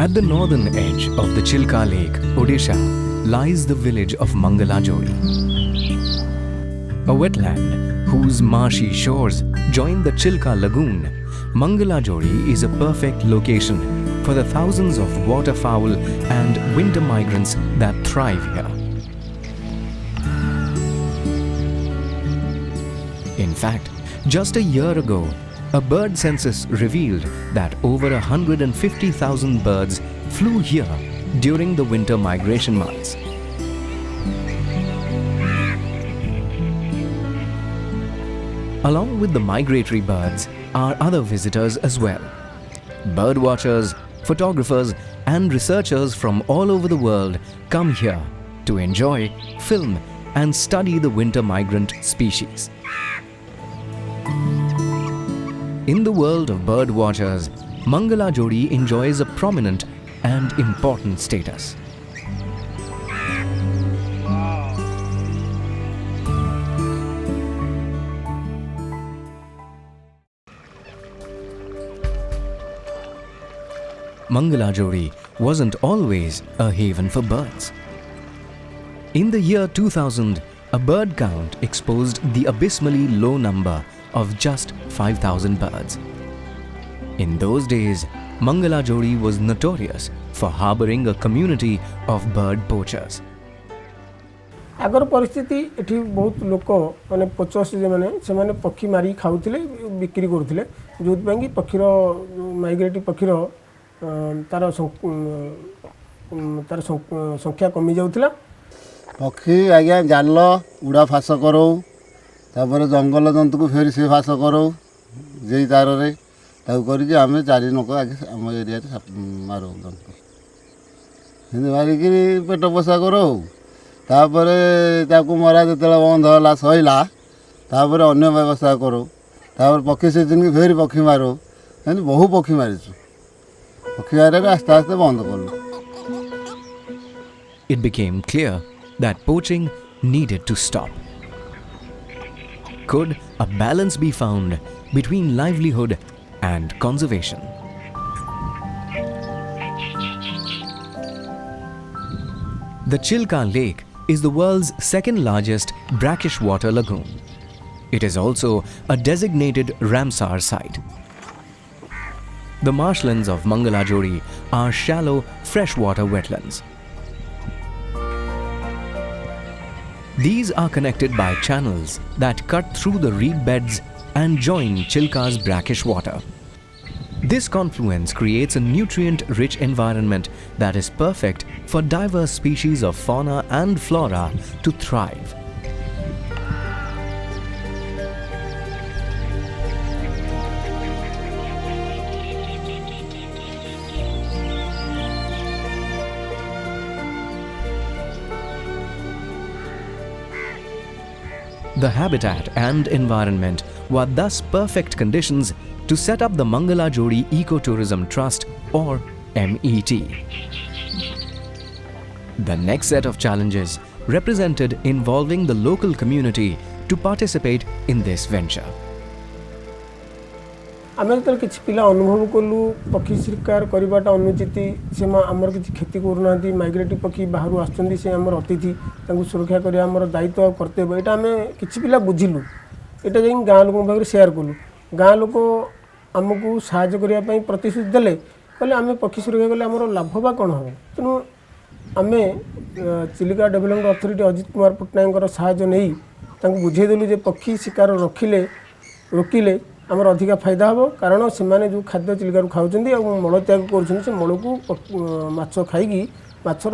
At the northern edge of the Chilka Lake, Odisha, lies the village of Mangalajodi, a wetland whose marshy shores join the Chilka Lagoon. Mangalajodi is a perfect location for the thousands of waterfowl and winter migrants that thrive here. In fact, just a year ago, a bird census revealed that over 150,000 birds flew here during the winter migration months. Along with the migratory birds are other visitors as well. Bird watchers, photographers and researchers from all over the world come here to enjoy, film and study the winter migrant species. In the world of bird watchers, Mangalajodi enjoys a prominent and important status. Mangalajodi wasn't always a haven for birds. In the year 2000, a bird count exposed the abysmally low number of just 5,000 birds. In those days, Mangalajodi was notorious for harboring a community of bird poachers. Agar परिस्थिति एठी बहुत लोक माने पोचस जे माने से माने पक्षी मारी खाउथिले बिक्री करूथिले जोत कि पक्षीर माइग्रेटिव पक्षीर तार संख्या कमी जाउथिला पक्षी आज्ञा जाल उड़ा फास करो तापर जंगल जंतु को फेर से फास करो जे तार रे ताऊ करी जे आमे चारि नक आगे हम एरिया रे मारो जंतु हिंद मारी कि पेट पोषा करो तापर ताकू मरा जेतेला बंद होला सहिला तापर अन्य व्यवस्था करो तापर पक्षी सीजन की फेर पक्षी मारो एंड बहु पक्षी मारिछु पक्षी मारे आस्ते आस्ते बंद करलो. It became clear that poaching needed to stop. Could a balance be found between livelihood and conservation? The Chilka Lake is the world's second largest brackish water lagoon. It is also a designated Ramsar site. The marshlands of Mangalajodi are shallow freshwater wetlands. These are connected by channels that cut through the reed beds and join Chilka's brackish water. This confluence creates a nutrient-rich environment that is perfect for diverse species of fauna and flora to thrive. The habitat and environment were thus perfect conditions to set up the Mangalajodi Ecotourism Trust or MET. The next set of challenges represented involving the local community to participate in this venture. आमे तो किछि पिला अनुभव कलु पक्षी शिकार करबाटा अनुचित से आमर किछि खेती करूनांती माइग्रेटिव पक्षी बाहर आछंती से आमर अतिथि तांकु सुरक्षा करिया आमर दायित्व और कर्तव्य एटा आमे किछि पिला बुझिलु एटा जे गां लोक भाग शेयर कलु गां लोक आमको सहायता करिया पई प्रतिश्रुति देले कहले आमे पक्षी सुरक्षा कले आमर लाभबा कोन हो तनु आमे चिलिका डेवलपमेंट अथॉरिटी अजित कुमार पटनायक सहायता नै तांकु बुझे देलु जे पक्षी शिकार रोकिले आमर अधिका फायदा हम कारण से जो खाद्य चिलिकार खाऊँच और मल त्याग कर मल को माछ खाई माछर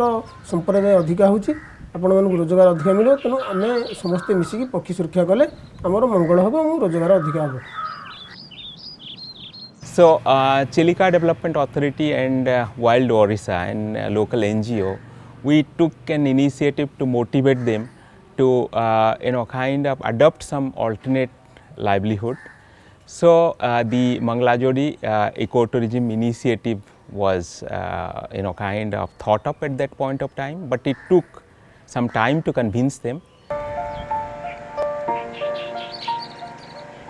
संप्रदाय अधिका होपण मानक रोजगार अधिका मिले तेणु आम समस्ते मिसिकी पक्षी सुरक्षा कले आमर मंगल हम और रोजगार अधिका हम. So Chilika Development Authority and Wild Orissa and local NGO, we took an initiative to motivate them to kind of adopt some alternate livelihood. So the Mangalajodi ecotourism initiative was kind of thought up at that point of time, but it took some time to convince them.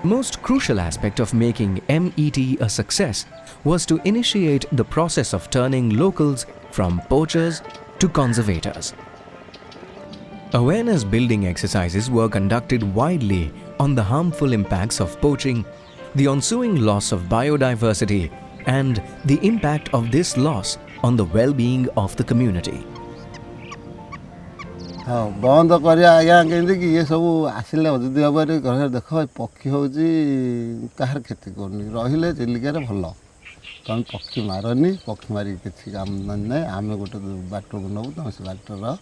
Most crucial aspect of making MET a success was to initiate the process of turning locals from poachers to conservators. Awareness building exercises were conducted widely on the harmful impacts of poaching, the ensuing loss of biodiversity, and the impact of this loss on the well-being of the community. हाँ बंद करिया आज्ञा केमती कि ये सब आसिले अतिथि भाव घर देख पक्षी हूँ कहार क्षति करनी रही चिलिकार भल तुम पक्षी मारनी पक्षी मारिक किसी काम ना आम गोटे बाट को नबू तुम से बाटर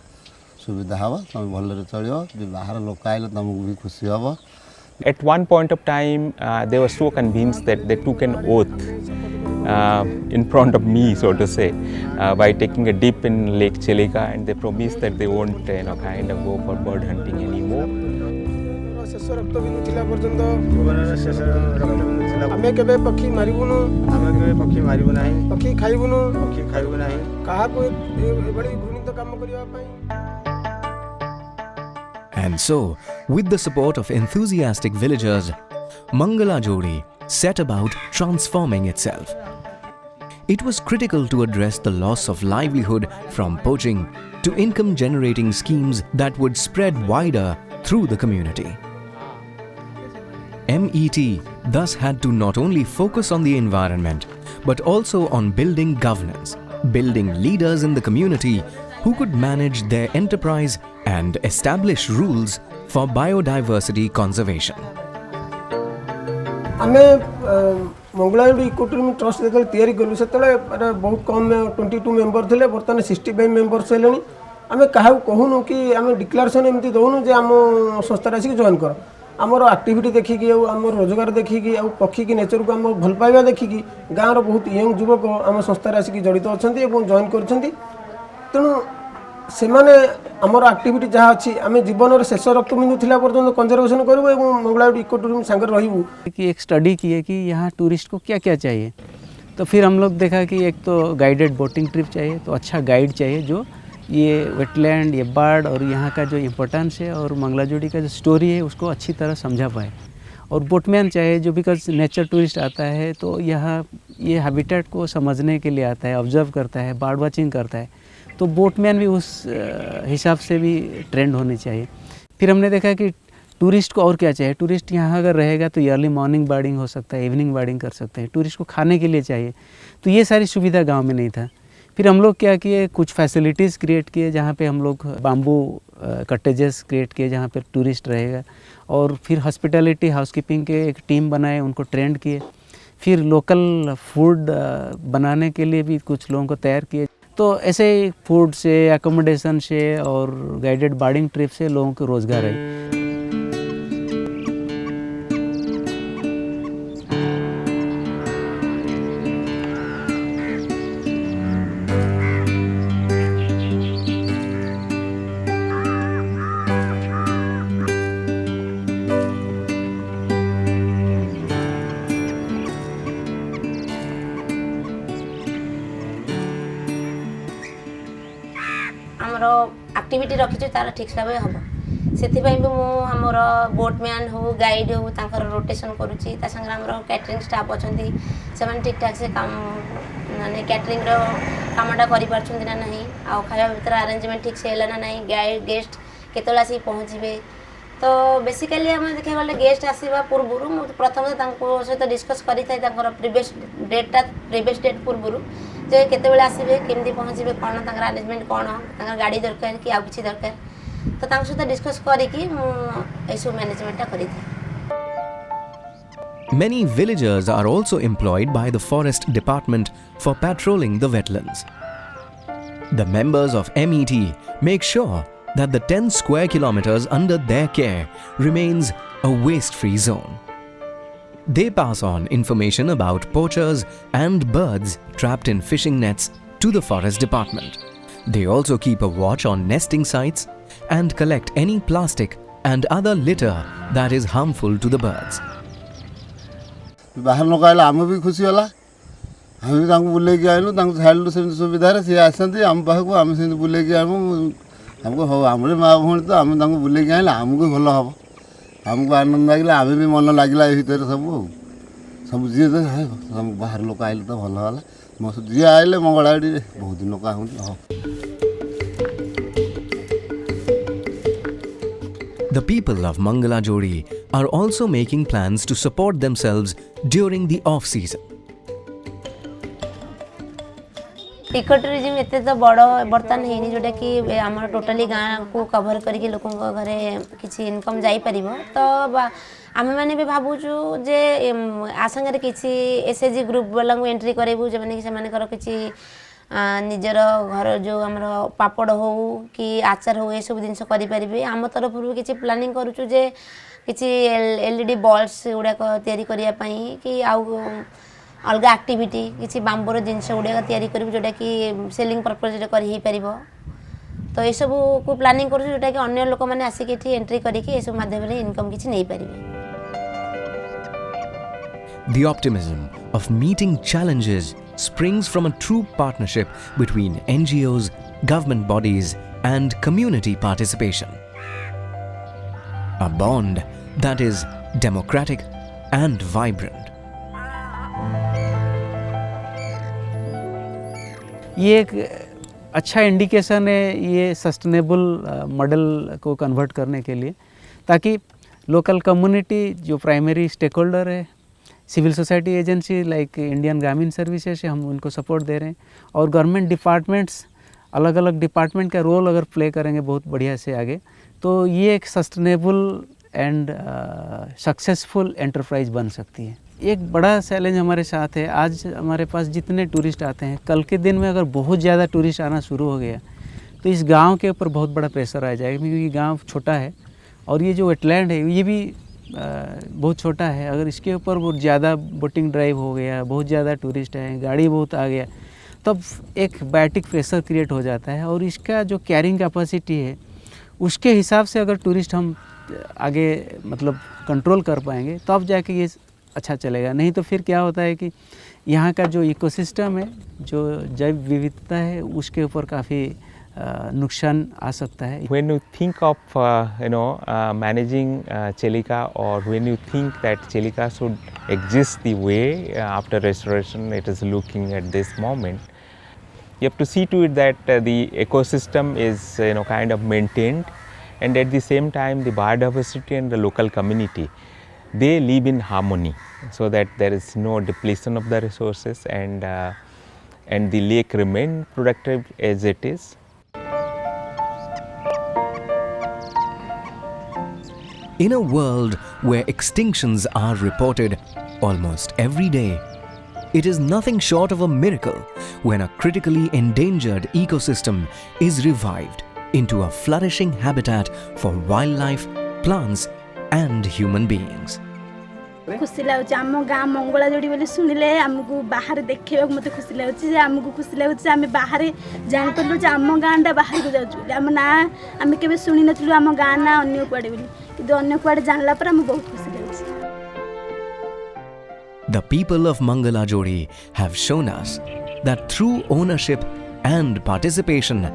सुविधा हम तुम भलि चलो बाहर लोक आए तुमको भी खुशी हम. At one point of time, they were so convinced that they took an oath in front of me, so to say, by taking a dip in Lake Chilika, and they promised that they won't, kind of go for bird hunting anymore. शेष रक्त बिंदु थिला पर्यंत आमे केबे पक्षी मारिबुनु पक्षी खाइबुनु काहा को एबडी घृणित काम करिया पई. And so, with the support of enthusiastic villagers, Mangala Jodi set about transforming itself. It was critical to address the loss of livelihood from poaching to income-generating schemes that would spread wider through the community. MET thus had to not only focus on the environment, but also on building governance, building leaders in the community who could manage their enterprise and establish rules for biodiversity conservation. आमे मंगलाजुड़ी ecotourism trust जो तैयारी कलु से बहुत कम 22 member थे बर्तमान 65 members हेले. आमे क्या कहूनु कि आमे डिक्लेरेशन एमती दौनु जे आम संस्था आसिक जॉइन कर आमर एक्टिविटी देखिकी आम रोजगार देखिकी पक्षी की नेचर को आम भल पाइबा देखिकी गाँव बहुत यंग युवक आम संस्था आसिक जड़ित अच्छा जॉइन कर तेणु से आमर एक्टिविटी जहाँ अच्छी आम जीवन शेष रक्त बिंदु थिला पर्यंत कंजर्वेशन करूँ मंगलाजुड़ी इकोटूरिज्म सांगे रहू. कि एक स्टडी की है कि यहाँ टूरिस्ट को क्या क्या चाहिए. तो फिर हम लोग देखा कि एक तो गाइडेड बोटिंग ट्रिप चाहिए, तो अच्छा गाइड चाहिए जो ये वेटलैंड, ये बर्ड और यहाँ का जो इम्पोर्टेंस है और मंगलाजुड़ी का जो स्टोरी है उसको अच्छी तरह समझा पाए. और बोटमैन चाहिए जो बिकॉज नेचर टूरिस्ट आता है तो यहाँ ये हैबिटेट को समझने के लिए आता है, ऑब्जर्व करता है, बर्ड वाचिंग करता है. तो बोटमैन भी उस हिसाब से भी ट्रेंड होनी चाहिए. फिर हमने देखा कि टूरिस्ट को और क्या चाहिए. टूरिस्ट यहाँ अगर रहेगा तो अर्ली मॉर्निंग बर्डिंग हो सकता है, इवनिंग बर्डिंग कर सकते हैं. टूरिस्ट को खाने के लिए चाहिए, तो ये सारी सुविधा गांव में नहीं था. फिर हम लोग क्या किए, कुछ फैसिलिटीज़ क्रिएट किए जहाँ पे हम लोग बाम्बू कटेजेस क्रिएट किए जहाँ पे टूरिस्ट रहेगा. और फिर हॉस्पिटैलिटी हाउसकीपिंग के एक टीम बनाए, उनको ट्रेंड किए. फिर लोकल फूड बनाने के लिए भी कुछ लोगों को तैयार किए. तो ऐसे ही फूड से, एकोमोडेशन से और गाइडेड बर्डिंग ट्रिप से लोगों को रोज़गार है. एक्टिविटी रखी तार ठीक भाव हम से भी मुझर बोटमैन हो गाइड हो तर रोटेशन करुँची कैटरिंग स्टाफ अच्छा से ठीक ठाक से काम माने कैटरिंग कामटा कर ना नहीं आ खाया भर अरेंजमेंट ठीक से है ना नहीं गाइड गेस्ट केतल आसिक पहुँचे. तो बेसिकली आम देखा गले गेस्ट आसवा पूर्व प्रथम सहित डिस्कस कर प्रीवियस डेट पूर्व जे केते आसबे केमती पहुँचे कौन तर अरेंजमेंट कौन गाड़ी दरकार कि आउ कि दरकार तो सहित डिस्कस करके मैनेजमेंटा करी. Many villagers are also employed by the Forest Department for patrolling the wetlands. The members of MET make sure that the 10 square kilometers under their care remains a waste-free zone. They pass on information about poachers and birds trapped in fishing nets to the Forest Department. They also keep a watch on nesting sites and collect any plastic and other litter that is harmful to the birds. बाहर लोक आए आम भी खुशी होला. आम भी बुलेक आइलु छाड़ू से सुविधा सी आसती आम पाक आम से बुलेक आमको हाँ आम माँ भौणी तो आम बुलेक आइले आमको भल हम आमको आनंद लगे आम भी मन लगे भितर सब जी सब बाहर लोक आए तो भल है जी आए मंगलाडी बहुत दिन लोक हाँ The people of Mangalajodi are also making plans to support themselves during the off-season. Eco tourism एत तो बड़ बर्तमान है जोटा कि आम टोटाली गाँव को कभर करके लोकों घरे किसी इनकम जापर तो आम मैंने भी भावुचु जे आसांगे किसी एसएचजी ग्रुप वाला एंट्री करेबू जो मैंने किसी निजर घर जो आमर पापड़ हो कि आचार हो ये सब जिनस करें आम तरफ किसी प्लानिंग करुचु जे किसी एलईडी बल्ब्स गुड़ाक तैयारी करने कि आउ अलग एक्टिविटी किसी बांबूर जिनस गुड़ाक तैयारी करूँ जोटा कि सेलिंग पर्पज कर तो ये सब को प्लानिंग करूँ जोटा कि अन्य लोक मैंने आसिक एंट्री करके सब माध्यम इनकम किसी नहीं पारे The optimism of meeting challenges springs from a true partnership between NGOs, government bodies, and community participation. A bond that is democratic and vibrant. ये एक अच्छा इंडिकेशन है ये सस्टेनेबल मॉडल को कन्वर्ट करने के लिए, ताकि लोकल कम्युनिटी जो प्राइमरी स्टेक होल्डर है, civil society agency like Indian Grameen services हम उनको सपोर्ट दे रहे हैं, और गवर्नमेंट डिपार्टमेंट्स अलग अलग डिपार्टमेंट का रोल अगर प्ले करेंगे बहुत बढ़िया से आगे, तो ये एक सस्टेनेबल एंड सक्सेसफुल एंटरप्राइज बन सकती है। एक बड़ा चैलेंज हमारे साथ है, आज हमारे पास जितने टूरिस्ट आते हैं, कल के दिन में अगर बहुत ज़्यादा टूरिस्ट आना शुरू हो गया तो इस गांव के ऊपर बहुत बड़ा प्रेशर आ जाएगा, क्योंकि गांव छोटा है और ये जो वेटलैंड है ये भी बहुत छोटा है। अगर इसके ऊपर बहुत ज़्यादा बोटिंग ड्राइव हो गया, बहुत ज़्यादा टूरिस्ट हैं, गाड़ी बहुत आ गया, तब एक बायोटिक प्रेशर क्रिएट हो जाता है, और इसका जो कैरिंग कैपेसिटी है उसके हिसाब से अगर टूरिस्ट हम आगे मतलब कंट्रोल कर पाएंगे तब जाके ये अच्छा चलेगा। नहीं तो फिर क्या होता है कि यहाँ का जो इकोसिस्टम है, जो जैव विविधता है, उसके ऊपर काफ़ी नुकसान आ सकता है। When you think of managing Chelika, or when you think that Chelika should exist the way after restoration it is looking at this moment, you have to see to it that the ecosystem is kind of maintained, and at the same time the biodiversity and the local community, they live in harmony, so that there is no depletion of the resources, and the lake remain productive as it is. In a world where extinctions are reported almost every day, it is nothing short of a miracle when a critically endangered ecosystem is revived into a flourishing habitat for wildlife, plants, and human beings. खुशी लगुच आम गाँ मंगलाजोड़ी बोली शुणिले आमको बाहर देखा मत खुशी लगुच आमको खुशी लगुच आम बाहर जापर आम गाँटा बाहर को जाऊँ आम ना आम के शुणी नु आम गाँ ना अन्न कुआड़े बोली कि अन्न कुआड़े जानला पर आम बहुत खुशी लगुच। The people of Mangalajodi have shown us that through ownership and participation,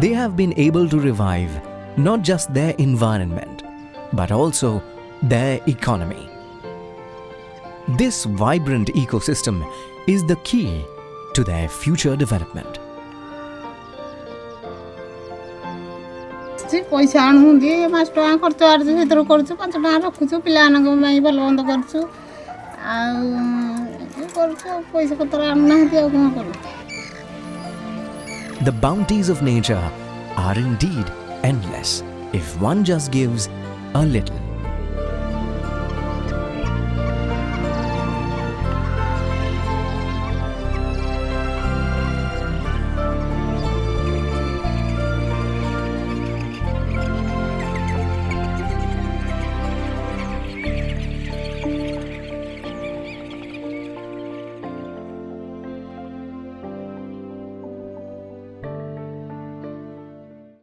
they have been able to revive not just their environment, but also their economy. This vibrant ecosystem is the key to their future development. पैसा आणुंदी 5 टका खर्च आरजु सेतर करछु 5 टका रखुछु पिलानक मै भल बंद करछु आ करछु पैसा Qatar आणना हती आ कोन करू। The bounties of nature are indeed endless if one just gives a little.